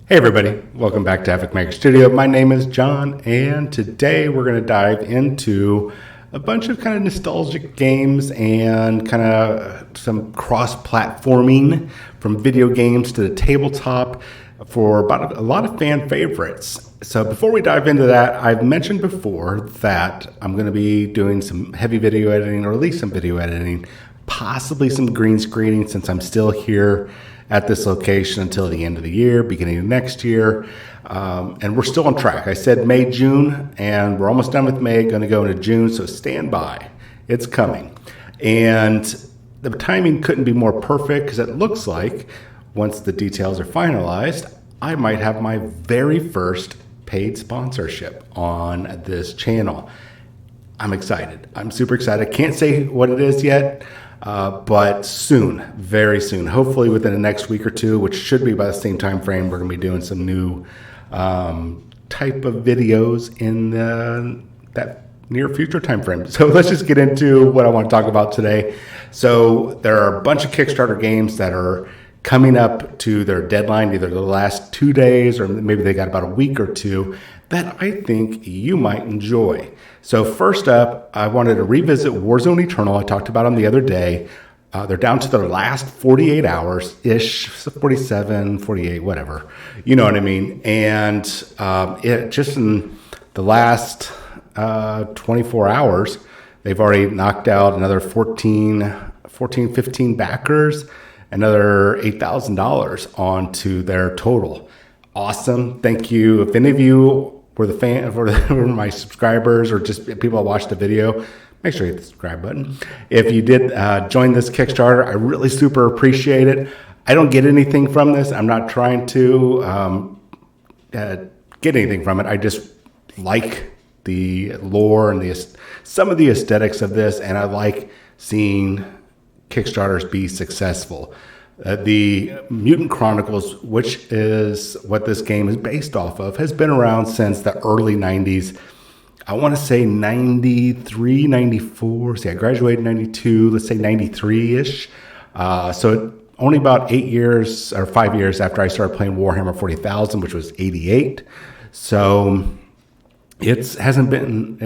Hey everybody, welcome back to Epic Maker Studio. My name is John, and today we're going to dive into a bunch of kind of nostalgic games and kind of some cross-platforming from video games to the tabletop for about a lot of fan favorites. So before we dive into that, I've mentioned before that I'm going to be doing some heavy video editing, or at least some video editing, possibly some green screening, since I'm still here at this location until the end of the year, beginning of next year. And we're still on track. I said May, June, and we're almost done with May, going to go into June, so stand by. It's coming. And the timing couldn't be more perfect because it looks like once the details are finalized, I might have my very first paid sponsorship on this channel. I'm excited. I'm super excited. I can't say what it is yet. But soon, very soon, hopefully within the next week or two, which should be by the same time frame, we're going to be doing some new type of videos in that near future time frame. So let's just get into what I want to talk about today. So there are a bunch of Kickstarter games that are coming up to their deadline, either the last 2 days or maybe they got about a week or two, that I think you might enjoy. So first up, I wanted to revisit Warzone Eternal. I talked about them the other day. They're down to their last 48 hours-ish, 47, 48, whatever. You know what I mean? And it just in the last 24 hours, they've already knocked out another 15 backers, another $8,000 onto their total. Awesome. Thank you. If any of you were my subscribers or just people that watched the video, make sure you hit the subscribe button. If you did join this Kickstarter, I really super appreciate it. I don't get anything from this. I'm not trying to get anything from it. I just like the lore and some of the aesthetics of this, and I like seeing Kickstarters be successful. The Mutant Chronicles, which is what this game is based off of, has been around since the early 90s. I want to say 93, 94. See, I graduated in 92. Let's say 93-ish. So only about 8 years or 5 years after I started playing Warhammer 40,000, which was 88. So it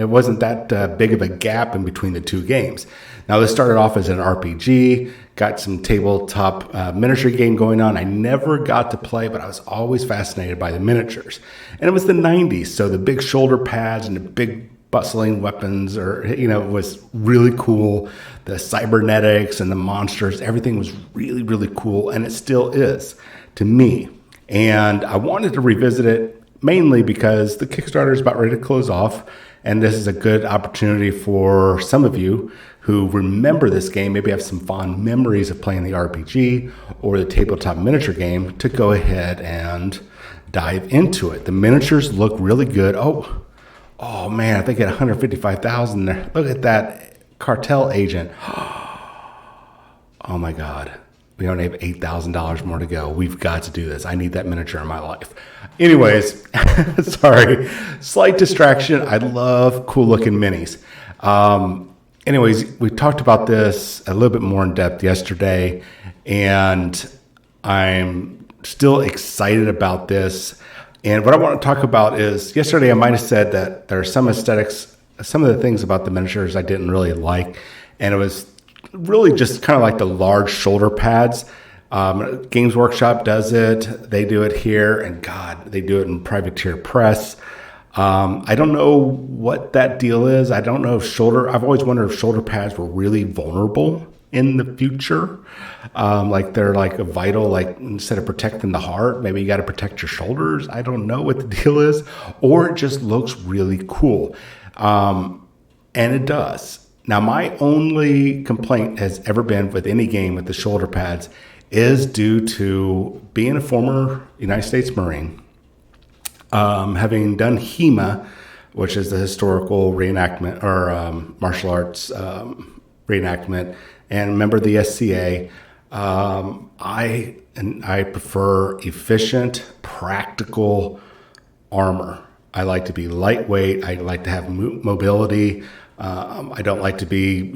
wasn't that big of a gap in between the two games. Now, this started off as an RPG, got some tabletop miniature game going on. I never got to play, but I was always fascinated by the miniatures. And it was the 90s, so the big shoulder pads and the big bustling weapons, it was really cool. The cybernetics and the monsters, everything was really, really cool, and it still is to me. And I wanted to revisit it mainly because the Kickstarter is about ready to close off, and this is a good opportunity for some of you who remember this game, maybe have some fond memories of playing the RPG or the tabletop miniature game, to go ahead and dive into it. The miniatures look really good. Oh man, I think at 155,000 there. Look at that cartel agent. Oh my God. We only have $8,000 more to go. We've got to do this. I need that miniature in my life. Anyways, sorry. Slight distraction. I love cool looking minis. Anyways, we talked about this a little bit more in depth yesterday, and I'm still excited about this. And what I want to talk about is, yesterday I might have said that there are some aesthetics, some of the things about the miniatures I didn't really like, and it was really just kind of like the large shoulder pads. Games Workshop does it. They do it here, and God, they do it in Privateer Press. I don't know what that deal is. I don't know if I've always wondered if shoulder pads were really vulnerable in the future. Like they're like a vital, like instead of protecting the heart, maybe you got to protect your shoulders. I don't know what the deal is, or it just looks really cool. And it does. Now, my only complaint has ever been with any game with the shoulder pads is due to being a former United States Marine. Having done HEMA, which is the historical reenactment or martial arts reenactment, and member of the SCA, I prefer efficient, practical armor. I like to be lightweight. I like to have mobility. I don't like to be,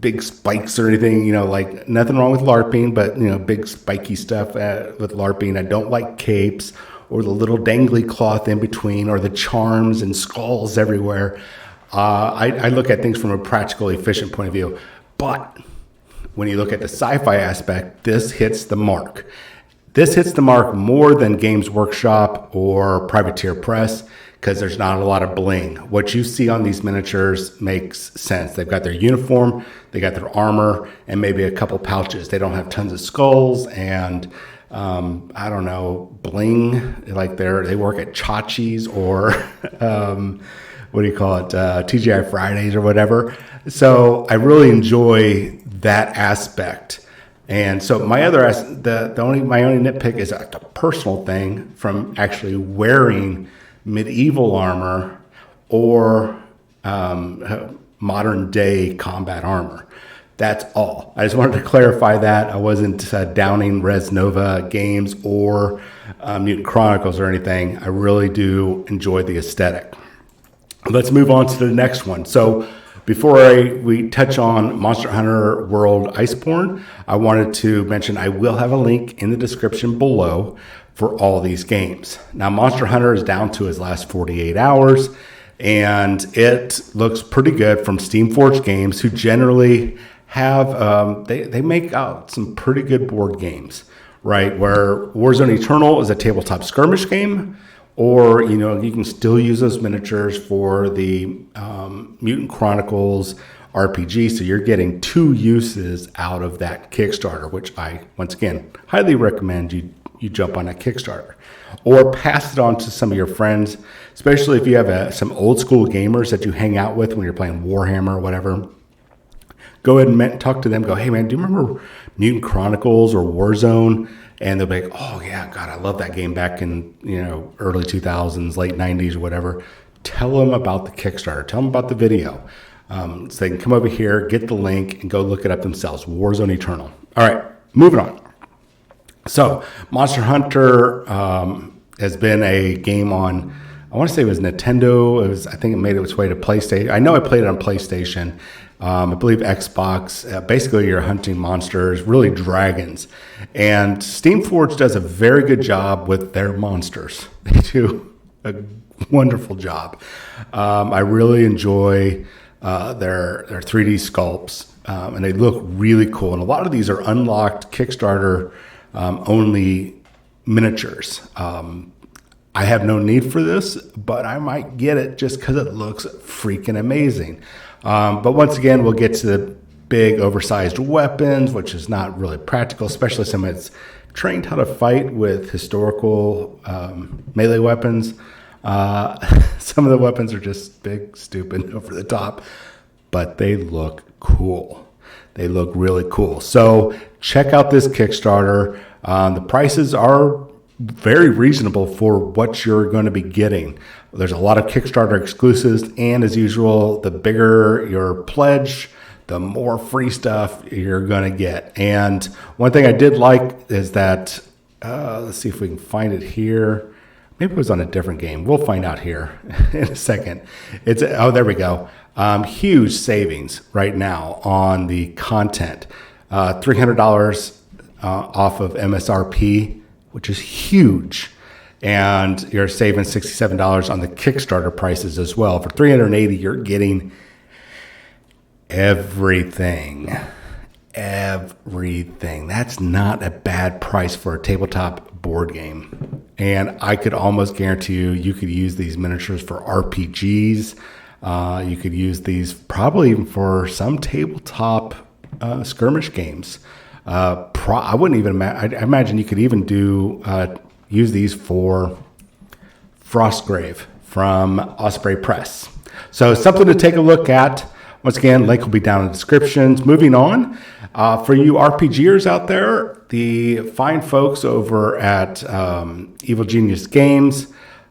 big spikes or anything, like nothing wrong with LARPing, but, big spiky stuff with LARPing. I don't like capes or the little dangly cloth in between or the charms and skulls everywhere. I look at things from a practical, efficient point of view. But when you look at the sci-fi aspect, this hits the mark. This hits the mark more than Games Workshop or Privateer Press because there's not a lot of bling. What you see on these miniatures makes sense. They've got their uniform, they got their armor, and maybe a couple pouches. They don't have tons of skulls and I don't know, bling, like they work at Chachi's or what do you call it, TGI Fridays or whatever. So I really enjoy that aspect. And so my other my only nitpick is a personal thing from actually wearing medieval armor or modern day combat armor. That's all. I just wanted to clarify that. I wasn't downing Res Nova games or Mutant Chronicles or anything. I really do enjoy the aesthetic. Let's move on to the next one. So before we touch on Monster Hunter World Iceborne, I wanted to mention I will have a link in the description below for all these games. Now, Monster Hunter is down to his last 48 hours, and it looks pretty good from Steamforged Games, who generally have, they make out some pretty good board games, right? Where Warzone Eternal is a tabletop skirmish game, or, you can still use those miniatures for the Mutant Chronicles RPG. So you're getting two uses out of that Kickstarter, which I, once again, highly recommend you jump on that Kickstarter. Or pass it on to some of your friends, especially if you have some old school gamers that you hang out with when you're playing Warhammer or whatever. Go ahead and talk to them. Go, hey, man, do you remember Mutant Chronicles or Warzone? And they'll be like, oh, yeah, God, I love that game back in, early 2000s, late 90s or whatever. Tell them about the Kickstarter. Tell them about the video. So they can come over here, get the link, and go look it up themselves. Warzone Eternal. All right, moving on. So Monster Hunter has been a game on, I want to say it was Nintendo. I think it made its way to PlayStation. I know I played it on PlayStation. I believe Xbox. Basically, you're hunting monsters, really dragons. And Steamforged does a very good job with their monsters. They do a wonderful job. I really enjoy their 3D sculpts, and they look really cool. And a lot of these are unlocked Kickstarter only miniatures. I have no need for this, but I might get it just because it looks freaking amazing. But once again, we'll get to the big oversized weapons, which is not really practical, especially someone that's trained how to fight with historical melee weapons. Some of the weapons are just big, stupid, over the top, but they look cool. They look really cool. So check out this Kickstarter. The prices are very reasonable for what you're going to be getting. There's a lot of Kickstarter exclusives, and as usual, the bigger your pledge, the more free stuff you're going to get. And one thing I did like is that, let's see if we can find it here. Maybe it was on a different game. We'll find out here in a second. There we go. Huge savings right now on the content. $300 off of MSRP, which is huge. And you're saving $67 on the Kickstarter prices as well. For $380, you're getting everything. That's not a bad price for a tabletop board game. And I could almost guarantee you could use these miniatures for RPGs. You could use these probably even for some tabletop skirmish games. I wouldn't even I imagine you could even use these for Frostgrave from Osprey Press. So something to take a look at. Once again, link will be down in the descriptions. Moving on, for you RPGers out there, the fine folks over at Evil Genius Games,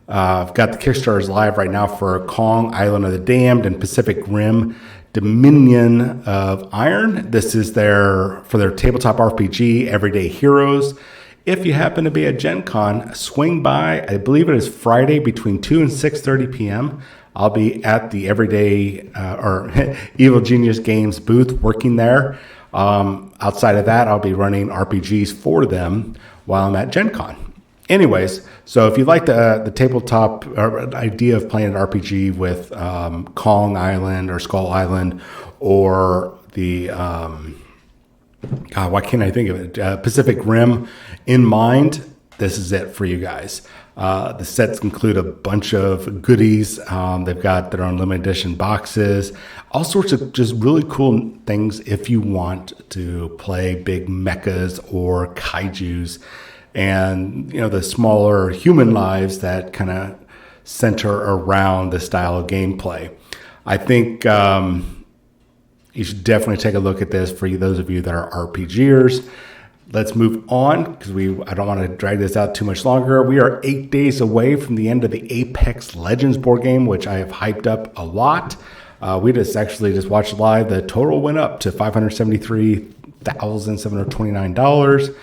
I've got the Kickstarters live right now for Kong, Island of the Damned, and Pacific Rim Dominion of Iron. This is for their tabletop RPG, Everyday Heroes. If you happen to be at Gen Con, swing by. I believe it is Friday between 2 and 6:30 p.m. I'll be at the Everyday or Evil Genius Games booth working there. Outside of that, I'll be running RPGs for them while I'm at Gen Con. Anyways, so if you like the tabletop or idea of playing an RPG with Kong Island or Skull Island or the God, why can't I think of it? Pacific Rim in mind, this is it for you guys. The sets include a bunch of goodies. They've got their own limited edition boxes, all sorts of just really cool things if you want to play big mechas or kaijus and, you know, the smaller human lives that kind of center around the style of gameplay. I think you should definitely take a look at this for those of you that are RPGers. Let's move on because I don't want to drag this out too much longer. We are 8 days away from the end of the Apex Legends board game, which I have hyped up a lot. We just watched live. The total went up to $573,729.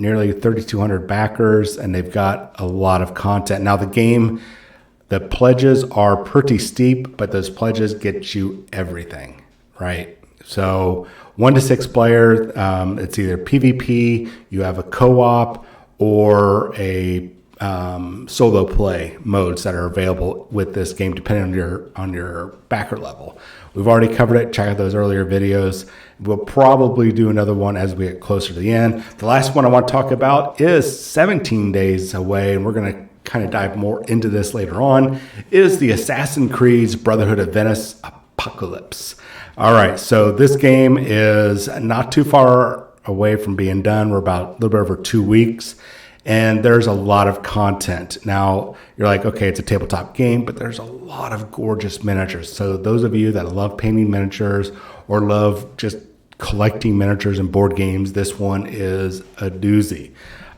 Nearly 3,200 backers, and they've got a lot of content. Now, the pledges are pretty steep, but those pledges get you everything, right? So 1 to 6 players, it's either PvP, you have a co-op, or a solo play modes that are available with this game, depending on your backer level. We've already covered it. Check out those earlier videos. We'll probably do another one as we get closer to the end. The last one I want to talk about is 17 days away, and we're going to kind of dive more into this later on, is the Assassin's Creed Brotherhood of Venice Apocalypse. All right, so this game is not too far away from being done. We're about a little bit over 2 weeks, and there's a lot of content. Now, you're like, okay, it's a tabletop game, but there's a lot of gorgeous miniatures. So those of you that love painting miniatures or love just collecting miniatures and board games, this one is a doozy.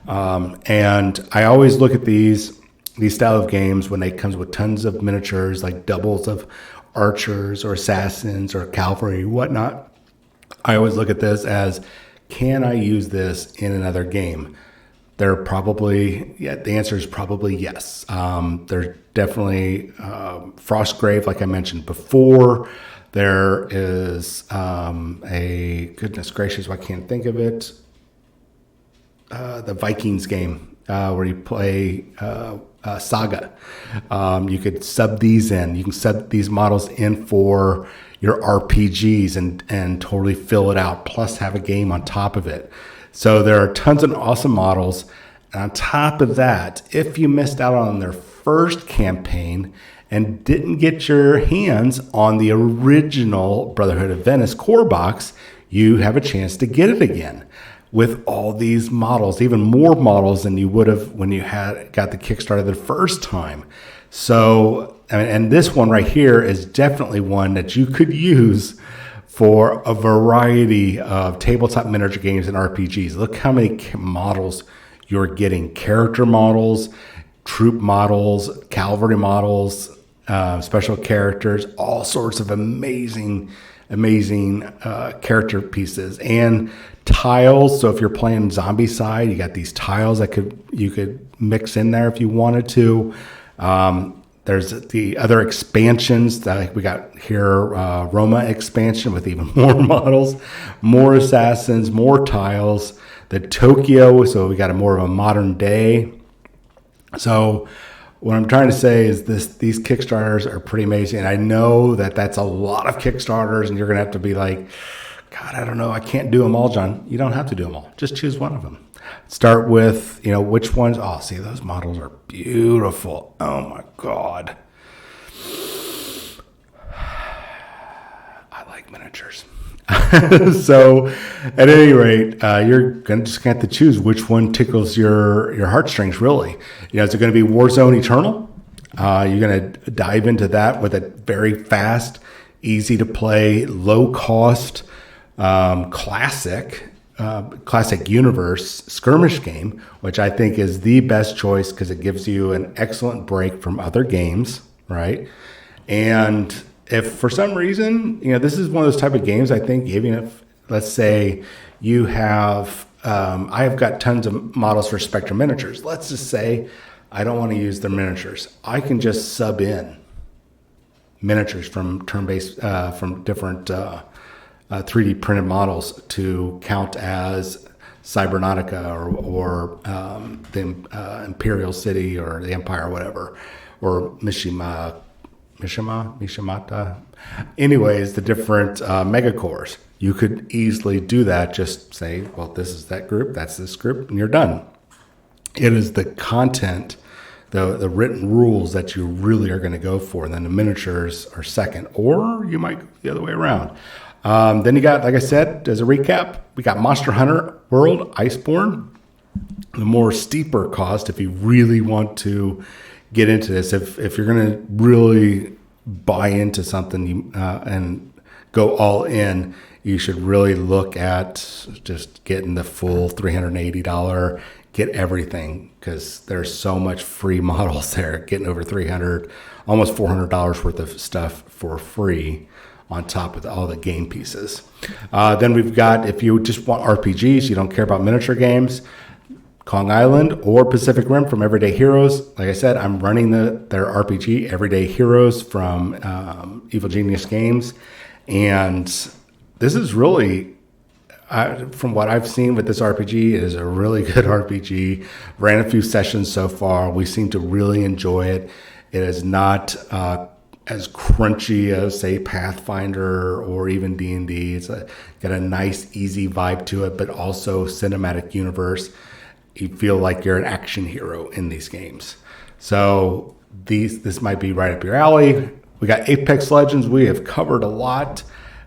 And I always look at these style of games when they comes with tons of miniatures, like doubles of archers or assassins or cavalry, whatnot. I always look at this as, can I use this in another game? The answer is probably yes. There's definitely Frostgrave, like I mentioned before. There is goodness gracious, I can't think of it. The Vikings game where you play Saga. You could sub these in. You can sub these models in for your RPGs and totally fill it out, plus have a game on top of it. So there are tons of awesome models. And on top of that, if you missed out on their first campaign and didn't get your hands on the original Brotherhood of Venice core box, you have a chance to get it again with all these models, even more models than you would have when you got the Kickstarter the first time. So, and this one right here is definitely one that you could use for a variety of tabletop miniature games and RPGs. Look how many models you're getting. Character models, troop models, cavalry models, special characters, all sorts of amazing character pieces and tiles. So if you're playing zombie side, you got these tiles that you could mix in there if you wanted to. There's the other expansions that we got here, Roma expansion with even more models, more assassins, more tiles. The Tokyo, so we got more of a modern day. So what I'm trying to say is these Kickstarters are pretty amazing. And I know that's a lot of Kickstarters, and you're going to have to be like, God, I don't know. I can't do them all, John. You don't have to do them all. Just choose one of them. Start with, which ones. Oh, see, those models are beautiful. Oh, my God. I like miniatures. So, at any rate, you're just going to have to choose which one tickles your heartstrings, really. Is it going to be Warzone Eternal? You're going to dive into that with a very fast, easy to play, low cost, classic universe skirmish game, which I think is the best choice because it gives you an excellent break from other games, right? And if for some reason, this is one of those type of games, I think, even if, let's say you have, I have got tons of models for Spectrum miniatures. Let's just say I don't want to use their miniatures. I can just sub in miniatures from turn-based, from different 3D printed models to count as Cybernautica or the Imperial City or the Empire or whatever, or Mishimata. Anyways, the different megacores. You could easily do that. Just say, well, this is that group, that's this group, and you're done. It is the content, the written rules that you really are going to go for. And then the miniatures are second, or you might go the other way around. Then you got, like I said, as a recap, we got Monster Hunter World Iceborne. The more steeper cost, if you really want to get into this, if you're going to really buy into something and go all in, you should really look at just getting the full $380, get everything, because there's so much free models there, getting over $300, almost $400 worth of stuff for free on top of all the game pieces. Then we've got, if you just want RPGs, you don't care about miniature games, Kong Island or Pacific Rim from Everyday Heroes. Like I said, I'm running their RPG, Everyday Heroes, from Evil Genius Games. And this is really, from what I've seen with this RPG, it is a really good RPG. Ran a few sessions so far. We seem to really enjoy it. It is not as crunchy as, say, Pathfinder or even D&D. It's got a nice, easy vibe to it, but also cinematic universe. You feel like you're an action hero in these games. So this might be right up your alley. We got Apex Legends. We have covered a lot.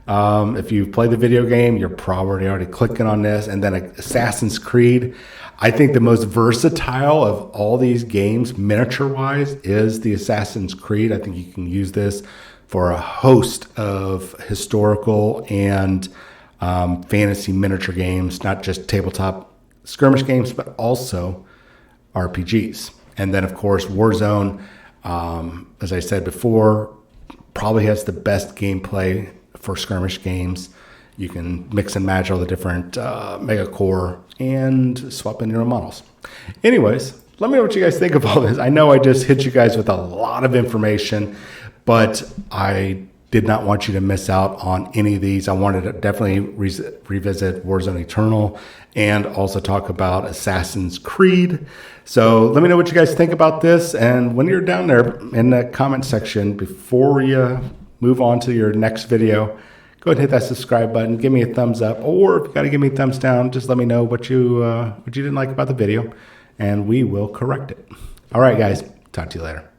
If you've played the video game, you're probably already clicking on this. And then Assassin's Creed. I think the most versatile of all these games, miniature-wise, is the Assassin's Creed. I think you can use this for a host of historical and fantasy miniature games, not just tabletop skirmish games, but also RPGs. And then, of course, Warzone, as I said before, probably has the best gameplay for skirmish games. You can mix and match all the different mega core and swap in your own models. Anyways, let me know what you guys think of all this. I know I just hit you guys with a lot of information, but I did not want you to miss out on any of these. I wanted to definitely revisit Warzone Eternal and also talk about Assassin's Creed. So let me know what you guys think about this. And when you're down there in the comment section, before you move on to your next video, go ahead and hit that subscribe button. Give me a thumbs up, or if you got to give me a thumbs down, just let me know what you didn't like about the video, and we will correct it. All right, guys. Talk to you later.